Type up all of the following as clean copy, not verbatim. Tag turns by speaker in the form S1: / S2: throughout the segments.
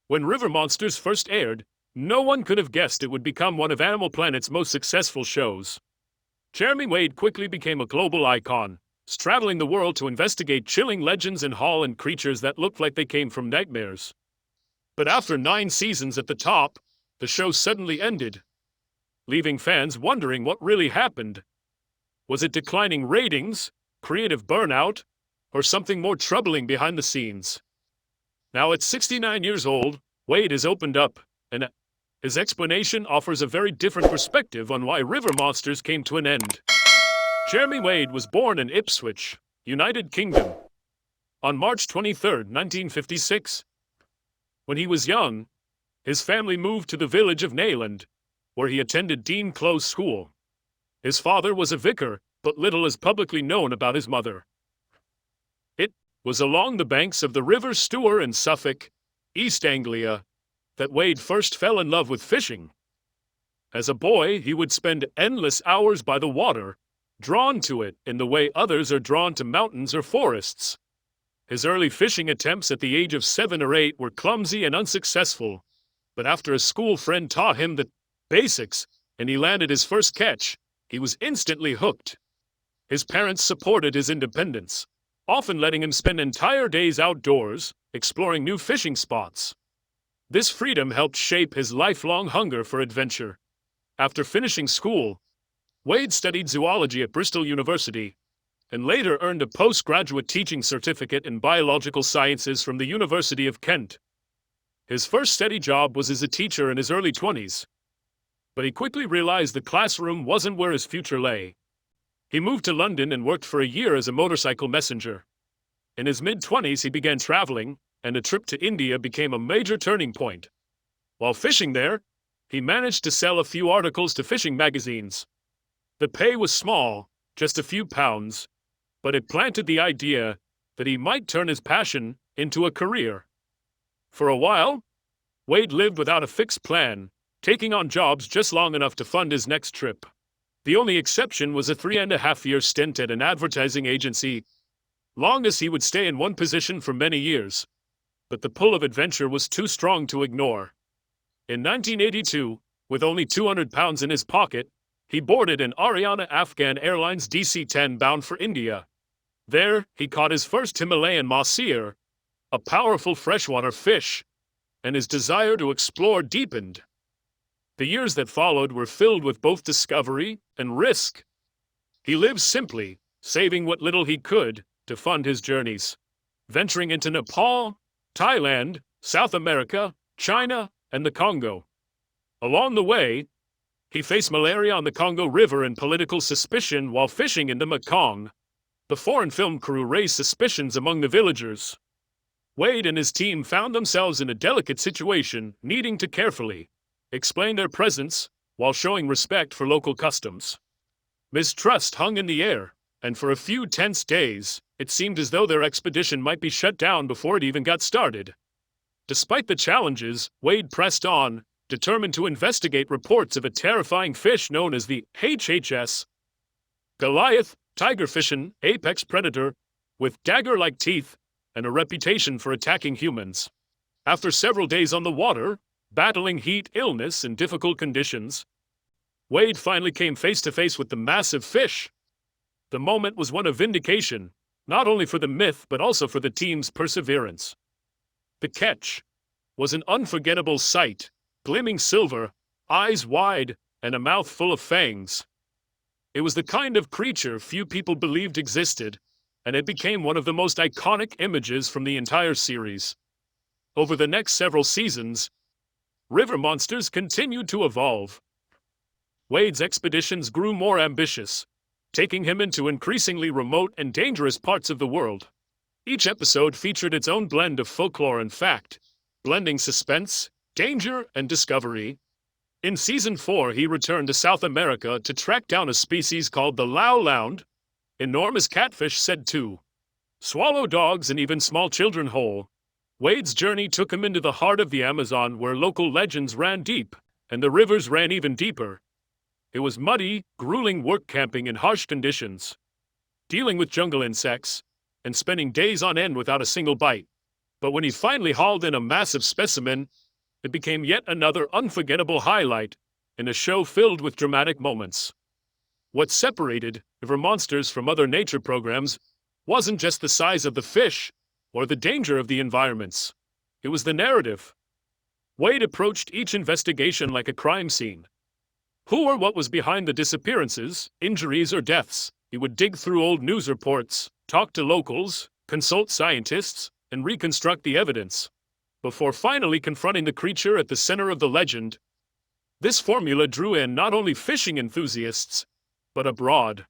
S1: When River Monsters first aired, no one could have guessed it would become one of Animal Planet's most successful shows. Jeremy Wade quickly became a global icon, straddling the world to investigate chilling legends and haul in creatures that looked like they came from nightmares. But after 9 seasons at the top, the show suddenly ended, leaving fans wondering what really happened. Was it declining ratings, creative burnout, or something more troubling behind the scenes? Now at 69 years old, Wade has opened up, and his explanation offers a very different perspective on why River Monsters came to an end. Jeremy Wade was born in Ipswich, United Kingdom, on March 23, 1956. When he was young, his family moved to the village of Nayland, where he attended Dean Close School. His father was a vicar, but little is publicly known about his mother. It was along the banks of the River Stour in Suffolk, East Anglia, that Wade first fell in love with fishing. As a boy, he would spend endless hours by the water, drawn to it in the way others are drawn to mountains or forests. His early fishing attempts at the age of 7 or 8 were clumsy and unsuccessful, but after a school friend taught him the basics and he landed his first catch, he was instantly hooked. His parents supported his independence, often letting him spend entire days outdoors, exploring new fishing spots. This freedom helped shape his lifelong hunger for adventure. After finishing school, Wade studied zoology at Bristol University, and later earned a postgraduate teaching certificate in biological sciences from the University of Kent. His first steady job was as a teacher in his early 20s, but he quickly realized the classroom wasn't where his future lay. He moved to London and worked for a year as a motorcycle messenger. In his mid-20s, he began traveling, and a trip to India became a major turning point. While fishing there, he managed to sell a few articles to fishing magazines. The pay was small, just a few pounds, but it planted the idea that he might turn his passion into a career. For a while, Wade lived without a fixed plan, taking on jobs just long enough to fund his next trip. The only exception was a 3.5-year stint at an advertising agency, long as he would stay in one position for many years. But the pull of adventure was too strong to ignore. In 1982, with only £200 in his pocket, he boarded an Ariana Afghan Airlines DC-10 bound for India. There, he caught his first Himalayan mahseer, a powerful freshwater fish, and his desire to explore deepened. The years that followed were filled with both discovery and risk. He lived simply, saving what little he could to fund his journeys, venturing into Nepal, Thailand, South America, China, and the Congo. Along the way, he faced malaria on the Congo River and political suspicion while fishing in the Mekong. The foreign film crew raised suspicions among the villagers. Wade and his team found themselves in a delicate situation, needing to carefully explain their presence while showing respect for local customs. Mistrust hung in the air, and for a few tense days, it seemed as though their expedition might be shut down before it even got started. Despite the challenges, Wade pressed on, determined to investigate reports of a terrifying fish known as the HHS Goliath, tigerfish, an apex predator with dagger-like teeth and a reputation for attacking humans. After several days on the water, battling heat, illness, and difficult conditions, Wade finally came face-to-face with the massive fish. The moment was one of vindication, not only for the myth but also for the team's perseverance. The catch was an unforgettable sight, gleaming silver, eyes wide, and a mouth full of fangs. It was the kind of creature few people believed existed, and it became one of the most iconic images from the entire series. Over the next several seasons, River Monsters continued to evolve. Wade's expeditions grew more ambitious, taking him into increasingly remote and dangerous parts of the world. Each episode featured its own blend of folklore and fact, blending suspense, danger, and discovery. In Season 4, he returned to South America to track down a species called the Lau-Lound, enormous catfish said to swallow dogs and even small children whole. Wade's journey took him into the heart of the Amazon, where local legends ran deep, and the rivers ran even deeper. It was muddy, grueling work camping in harsh conditions, dealing with jungle insects, and spending days on end without a single bite. But when he finally hauled in a massive specimen, it became yet another unforgettable highlight in a show filled with dramatic moments. What separated river monsters from other nature programs wasn't just the size of the fish or the danger of the environments. It was the narrative. Wade approached each investigation like a crime scene. Who or what was behind the disappearances, injuries, or deaths? He would dig through old news reports, talk to locals, consult scientists, and reconstruct the evidence before finally confronting the creature at the center of the legend. This formula drew in not only fishing enthusiasts, but a broad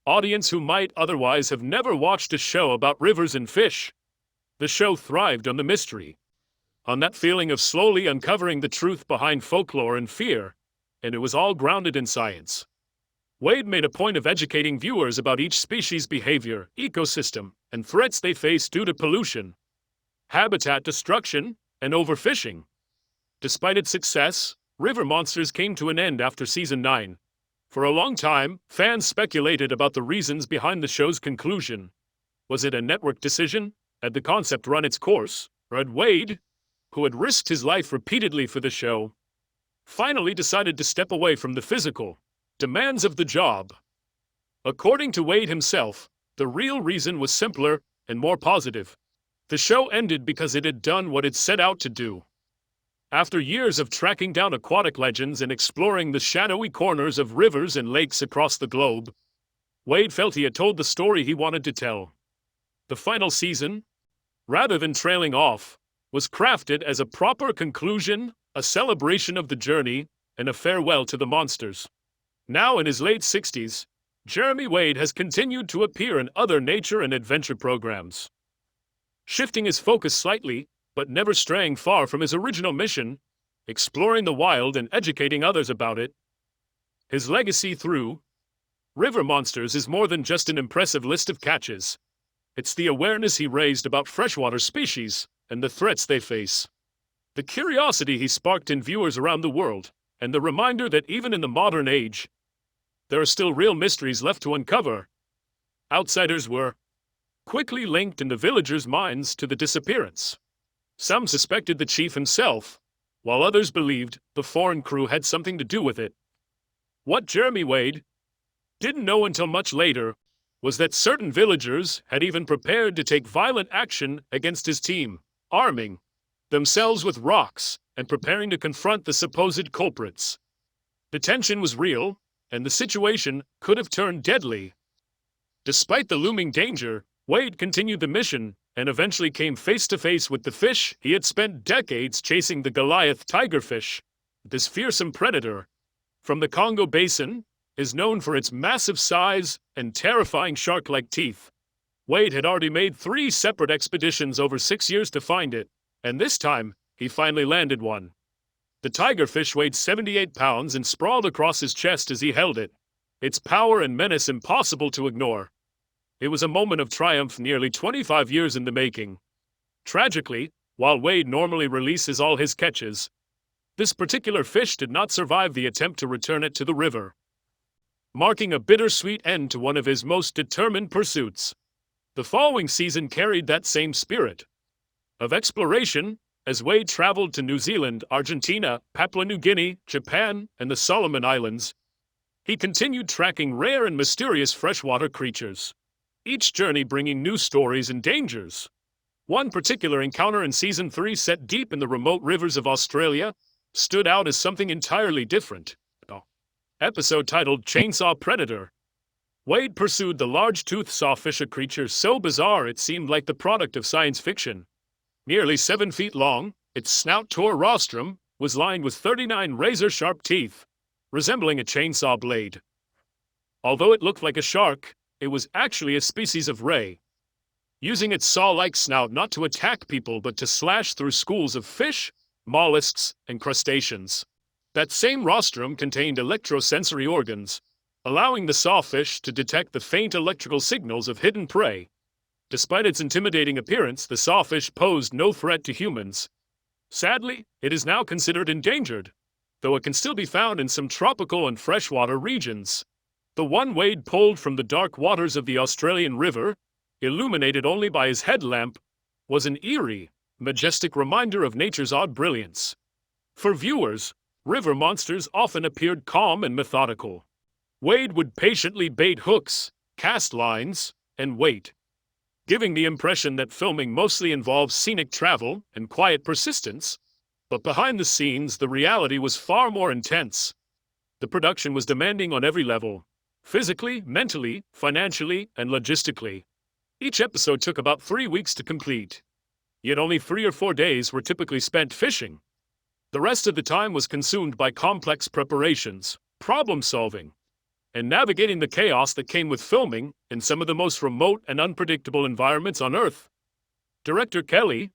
S1: audience who might otherwise have never watched a show about rivers and fish. The show thrived on the mystery, on that feeling of slowly uncovering the truth behind folklore and fear, and it was all grounded in science. Wade made a point of educating viewers about each species' behavior, ecosystem, and threats they face due to pollution, habitat destruction, and overfishing. Despite its success, River Monsters came to an end after season 9. For a long time, fans speculated about the reasons behind the show's conclusion. Was it a network decision? Had the concept run its course? Or had Wade, who had risked his life repeatedly for the show, finally decided to step away from the physical demands of the job? According to Wade himself, the real reason was simpler and more positive. The show ended because it had done what it set out to do. After years of tracking down aquatic legends and exploring the shadowy corners of rivers and lakes across the globe, Wade felt he had told the story he wanted to tell. The final season, rather than trailing off, was crafted as a proper conclusion, a celebration of the journey, and a farewell to the monsters. Now in his late 60s, Jeremy Wade has continued to appear in other nature and adventure programs, shifting his focus slightly, but never straying far from his original mission, exploring the wild and educating others about it. His legacy through River Monsters is more than just an impressive list of catches. It's the awareness he raised about freshwater species and the threats they face, the curiosity he sparked in viewers around the world, and the reminder that even in the modern age, there are still real mysteries left to uncover. Outsiders were quickly linked in the villagers' minds to the disappearance. Some suspected the chief himself, while others believed the foreign crew had something to do with it. What Jeremy Wade didn't know until much later was that certain villagers had even prepared to take violent action against his team, arming themselves with rocks and preparing to confront the supposed culprits. The tension was real, and the situation could have turned deadly. Despite the looming danger, Wade continued the mission and eventually came face to face with the fish he had spent decades chasing, the Goliath tigerfish. This fearsome predator from the Congo Basin is known for its massive size and terrifying shark-like teeth. Wade had already made 3 separate expeditions over 6 years to find it, and this time, he finally landed one. The tigerfish weighed 78 pounds and sprawled across his chest as he held it, its power and menace impossible to ignore. It was a moment of triumph nearly 25 years in the making. Tragically, while Wade normally releases all his catches, this particular fish did not survive the attempt to return it to the river, marking a bittersweet end to one of his most determined pursuits. The following season carried that same spirit of exploration, as Wade traveled to New Zealand, Argentina, Papua New Guinea, Japan, and the Solomon Islands. He continued tracking rare and mysterious freshwater creatures, each journey bringing new stories and dangers. One particular encounter in Season 3, set deep in the remote rivers of Australia, stood out as something entirely different. Episode titled Chainsaw Predator. Wade pursued the large-toothed sawfish, a creature so bizarre it seemed like the product of science fiction. Nearly 7 feet long, its snout-tore rostrum was lined with 39 razor-sharp teeth, resembling a chainsaw blade. Although it looked like a shark, it was actually a species of ray, using its saw-like snout not to attack people but to slash through schools of fish, mollusks, and crustaceans. That same rostrum contained electrosensory organs, allowing the sawfish to detect the faint electrical signals of hidden prey. Despite its intimidating appearance, the sawfish posed no threat to humans. Sadly, it is now considered endangered, though it can still be found in some tropical and freshwater regions. The one Wade pulled from the dark waters of the Australian River, illuminated only by his headlamp, was an eerie, majestic reminder of nature's odd brilliance. For viewers, river monsters often appeared calm and methodical. Wade would patiently bait hooks, cast lines, and wait, giving the impression that filming mostly involves scenic travel and quiet persistence. But behind the scenes, the reality was far more intense. The production was demanding on every level: physically, mentally, financially, and logistically. Each episode took about 3 weeks to complete. Yet only 3 or 4 days were typically spent fishing. The rest of the time was consumed by complex preparations, problem-solving, and navigating the chaos that came with filming in some of the most remote and unpredictable environments on Earth. Director Kelly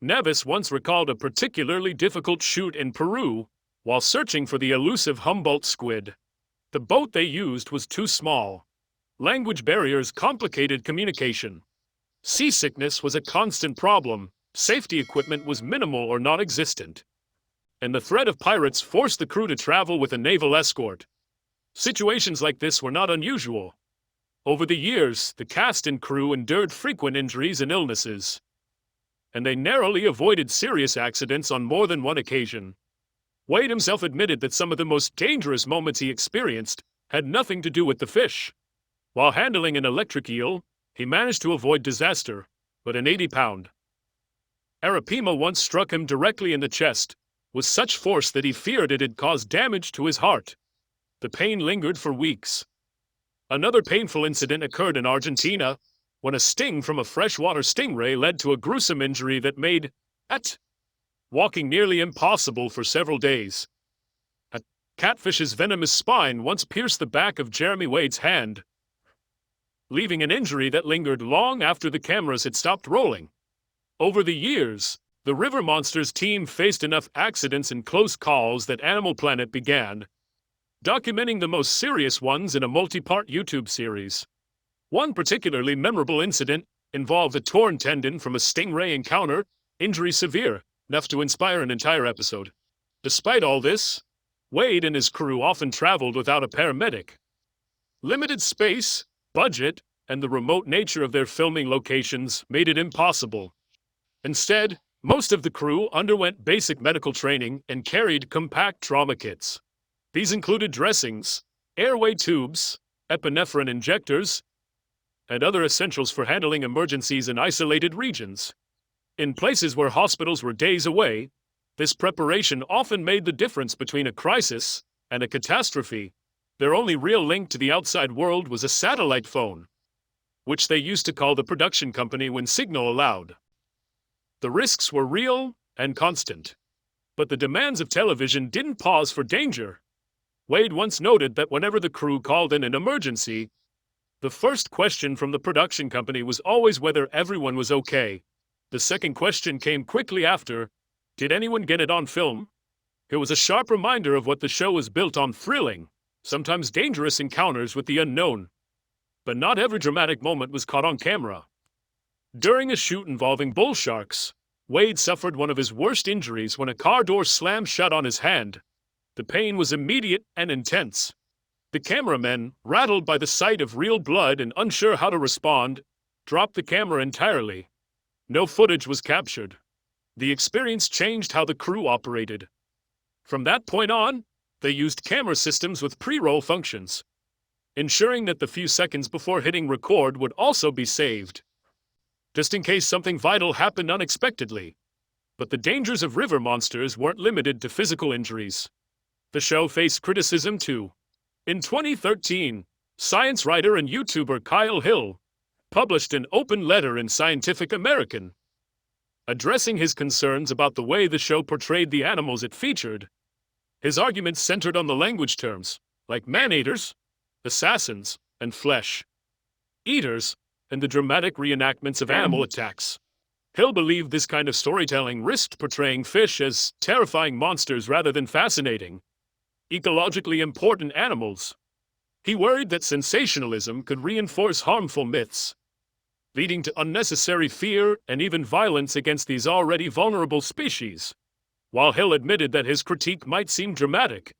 S1: Nevis once recalled a particularly difficult shoot in Peru while searching for the elusive Humboldt squid. The boat they used was too small. Language barriers complicated communication. Seasickness was a constant problem, safety equipment was minimal or non-existent, and the threat of pirates forced the crew to travel with a naval escort. Situations like this were not unusual. Over the years, the cast and crew endured frequent injuries and illnesses, and they narrowly avoided serious accidents on more than one occasion. Wade himself admitted that some of the most dangerous moments he experienced had nothing to do with the fish. While handling an electric eel, he managed to avoid disaster, but an 80-pound Arapima once struck him directly in the chest, with such force that he feared it had caused damage to his heart. The pain lingered for weeks. Another painful incident occurred in Argentina, when a sting from a freshwater stingray led to a gruesome injury that made walking nearly impossible for several days. A catfish's venomous spine once pierced the back of Jeremy Wade's hand, leaving an injury that lingered long after the cameras had stopped rolling. Over the years, the River Monsters team faced enough accidents and close calls that Animal Planet began documenting the most serious ones in a multi-part YouTube series. One particularly memorable incident involved a torn tendon from a stingray encounter, injury severe enough to inspire an entire episode. Despite all this, Wade and his crew often traveled without a paramedic. Limited space, budget, and the remote nature of their filming locations made it impossible. Instead, most of the crew underwent basic medical training and carried compact trauma kits. These included dressings, airway tubes, epinephrine injectors, and other essentials for handling emergencies in isolated regions. In places where hospitals were days away, this preparation often made the difference between a crisis and a catastrophe. Their only real link to the outside world was a satellite phone, which they used to call the production company when signal allowed. The risks were real and constant, but the demands of television didn't pause for danger. Wade once noted that whenever the crew called in an emergency, the first question from the production company was always whether everyone was okay. The second question came quickly after: did anyone get it on film? It was a sharp reminder of what the show was built on: thrilling, sometimes dangerous encounters with the unknown. But not every dramatic moment was caught on camera. During a shoot involving bull sharks, Wade suffered one of his worst injuries when a car door slammed shut on his hand. The pain was immediate and intense. The cameramen, rattled by the sight of real blood and unsure how to respond, dropped the camera entirely. No footage was captured. The experience changed how the crew operated. From that point on, they used camera systems with pre-roll functions, ensuring that the few seconds before hitting record would also be saved, just in case something vital happened unexpectedly. But the dangers of river monsters weren't limited to physical injuries. The show faced criticism too. In 2013, science writer and YouTuber Kyle Hill published an open letter in Scientific American, addressing his concerns about the way the show portrayed the animals it featured. His arguments centered on the language terms, like man-eaters, assassins, and flesh eaters, and the dramatic reenactments of animal attacks. Hill believed this kind of storytelling risked portraying fish as terrifying monsters rather than fascinating, ecologically important animals. He worried that sensationalism could reinforce harmful myths, leading to unnecessary fear and even violence against these already vulnerable species. While Hill admitted that his critique might seem dramatic,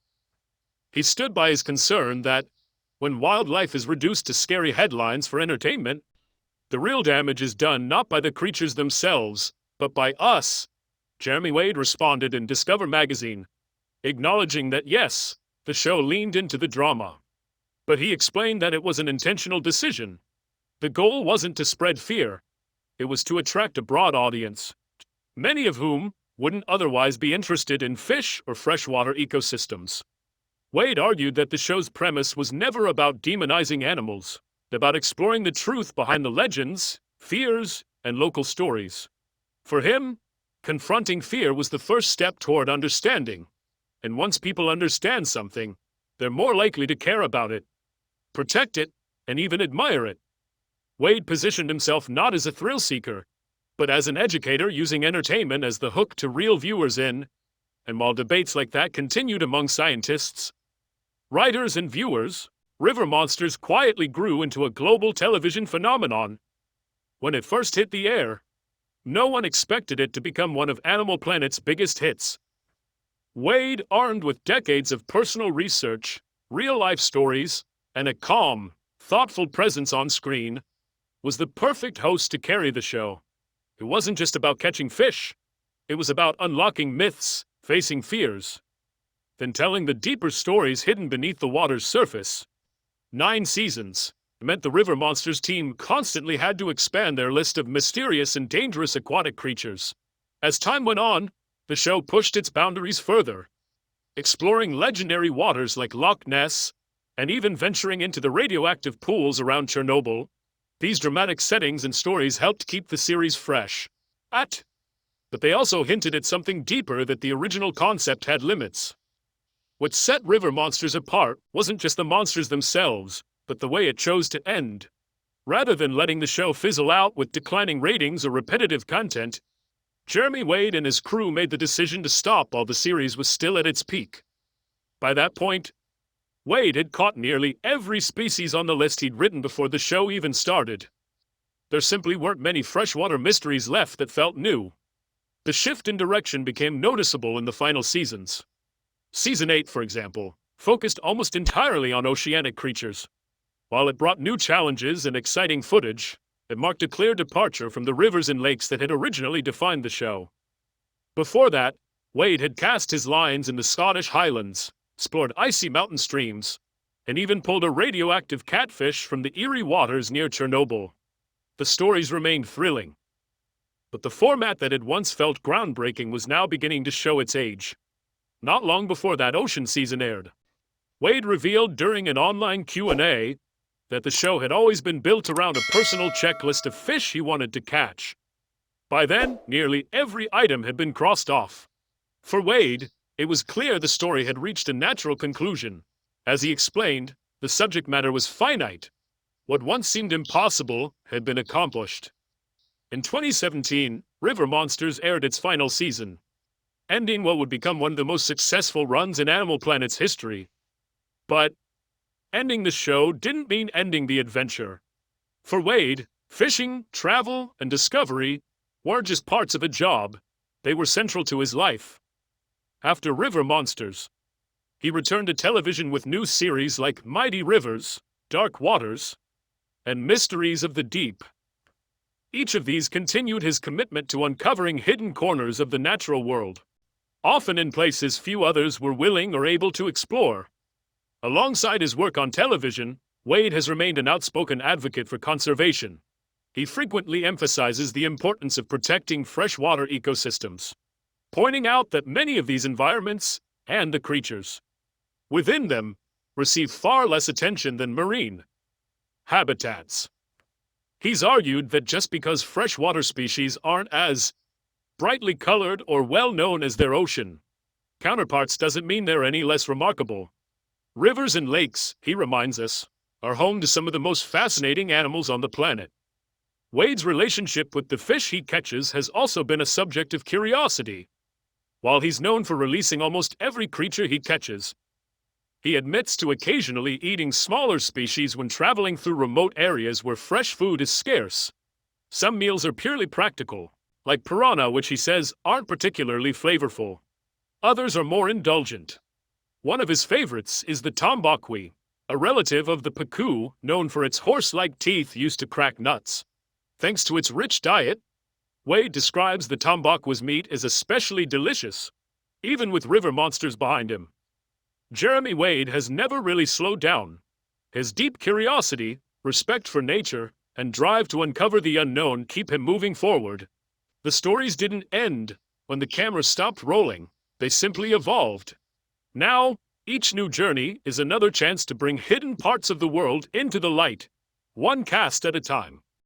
S1: he stood by his concern that, when wildlife is reduced to scary headlines for entertainment, The real damage is done not by the creatures themselves, but by us, Jeremy Wade responded in Discover magazine, acknowledging that yes, the show leaned into the drama. But he explained that it was an intentional decision. The goal wasn't to spread fear, it was to attract a broad audience, many of whom wouldn't otherwise be interested in fish or freshwater ecosystems. Wade argued that the show's premise was never about demonizing animals, but about exploring the truth behind the legends, fears, and local stories. For him, confronting fear was the first step toward understanding. And once people understand something, they're more likely to care about it, protect it, and even admire it. Wade positioned himself not as a thrill seeker, but as an educator using entertainment as the hook to reel viewers in. And while debates like that continued among scientists, writers, and viewers, River Monsters quietly grew into a global television phenomenon. When it first hit the air, no one expected it to become one of Animal Planet's biggest hits. Wade, armed with decades of personal research, real-life stories, and a calm, thoughtful presence on screen, was the perfect host to carry the show. It wasn't just about catching fish. It was about unlocking myths, facing fears, then telling the deeper stories hidden beneath the water's surface. 9 seasons meant the River Monsters team constantly had to expand their list of mysterious and dangerous aquatic creatures. As time went on, the show pushed its boundaries further, exploring legendary waters like Loch Ness, and even venturing into the radioactive pools around Chernobyl. These dramatic settings and stories helped keep the series fresh. But they also hinted at something deeper, that the original concept had limits. What set River Monsters apart wasn't just the monsters themselves, but the way it chose to end. Rather than letting the show fizzle out with declining ratings or repetitive content, Jeremy Wade and his crew made the decision to stop while the series was still at its peak. By that point, Wade had caught nearly every species on the list he'd written before the show even started. There simply weren't many freshwater mysteries left that felt new. The shift in direction became noticeable in the final seasons. Season 8, for example, focused almost entirely on oceanic creatures. While it brought new challenges and exciting footage, it marked a clear departure from the rivers and lakes that had originally defined the show. Before that, Wade had cast his lines in the Scottish Highlands, explored icy mountain streams, and even pulled a radioactive catfish from the eerie waters near Chernobyl. The stories remained thrilling, but the format that had once felt groundbreaking was now beginning to show its age. Not long before that ocean season aired, Wade revealed during an online Q&A that the show had always been built around a personal checklist of fish he wanted to catch. By then, nearly every item had been crossed off. For Wade, it was clear the story had reached a natural conclusion. As he explained, the subject matter was finite. What once seemed impossible had been accomplished. In 2017, River Monsters aired its final season, ending what would become one of the most successful runs in Animal Planet's history. But ending the show didn't mean ending the adventure. For Wade, fishing, travel, and discovery weren't just parts of a job, they were central to his life. After River Monsters, he returned to television with new series like Mighty Rivers, Dark Waters, and Mysteries of the Deep. Each of these continued his commitment to uncovering hidden corners of the natural world, often in places few others were willing or able to explore. Alongside his work on television, Wade has remained an outspoken advocate for conservation. He frequently emphasizes the importance of protecting freshwater ecosystems, pointing out that many of these environments, and the creatures within them, receive far less attention than marine habitats. He's argued that just because freshwater species aren't as brightly colored or well known as their ocean counterparts doesn't mean they're any less remarkable. Rivers and lakes, he reminds us, are home to some of the most fascinating animals on the planet. Wade's relationship with the fish he catches has also been a subject of curiosity. While he's known for releasing almost every creature he catches, he admits to occasionally eating smaller species when traveling through remote areas where fresh food is scarce. Some meals are purely practical, like piranha, which he says aren't particularly flavorful. Others are more indulgent. One of his favorites is the tombaqui, a relative of the pacu known for its horse-like teeth used to crack nuts. Thanks to its rich diet, Wade describes the tombakwa's meat as especially delicious, even with river monsters behind him. Jeremy Wade has never really slowed down. His deep curiosity, respect for nature, and drive to uncover the unknown keep him moving forward. The stories didn't end when the camera stopped rolling, they simply evolved. Now, each new journey is another chance to bring hidden parts of the world into the light, one cast at a time.